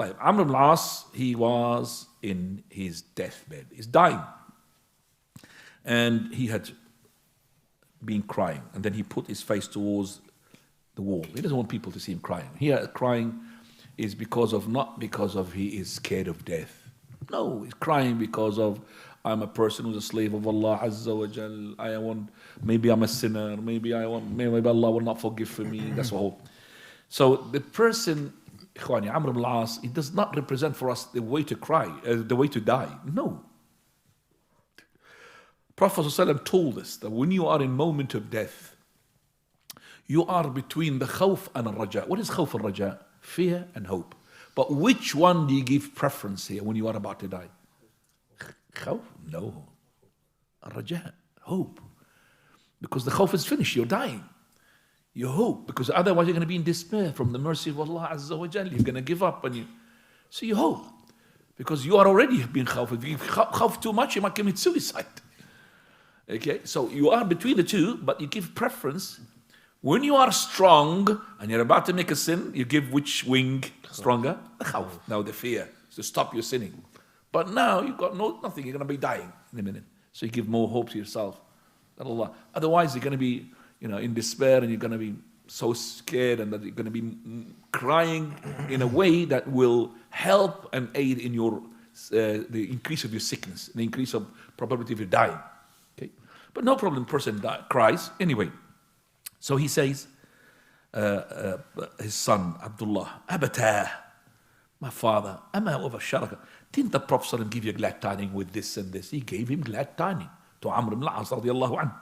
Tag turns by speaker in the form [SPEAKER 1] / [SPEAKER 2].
[SPEAKER 1] Like Amr ibn al-As, he was in his deathbed. He's dying. And he had been crying. And then he put his face towards the wall. He doesn't want people to see him crying. Here, crying is not because of he is scared of death. No, he's crying because of, I'm a person who's a slave of Allah Azza wa Jal. Maybe I'm a sinner. Maybe Allah will not forgive for me. That's all. So the person, Ikhwani, Amr ibn al-As, it does not represent for us the way to cry, the way to die. No. Prophet ﷺ told us that when you are in moment of death, you are between the khawf and al-raja. What is khawf and raja? Fear and hope. But which one do you give preference here when you are about to die? Khawf? No. Al-raja, hope. Because the khawf is finished, you're dying. You hope, because otherwise you're going to be in despair from the mercy of Allah Azza wa Jalla. You're going to give up, so you hope. Because you are already being khawf. If you khawf too much, you might commit suicide. Okay, so you are between the two, but you give preference. When you are strong and you're about to make a sin, you give which wing stronger? The khawf. Now the fear, to stop your sinning. But now you've got nothing, you're going to be dying in a minute. So you give more hope to yourself. That Allah. Otherwise you're going to be in despair, and you're going to be so scared, and that you're going to be crying in a way that will help and aid in your the increase of your sickness, the increase of probability of you dying. Okay, but no problem. Person cries anyway. So he says, his son Abdullah, Abatah, my father, Ama Sharaka. Didn't the Prophet ﷺ give you glad tidings with this and this? He gave him glad tidings to Amr ibn al-As radiyallahu anhu.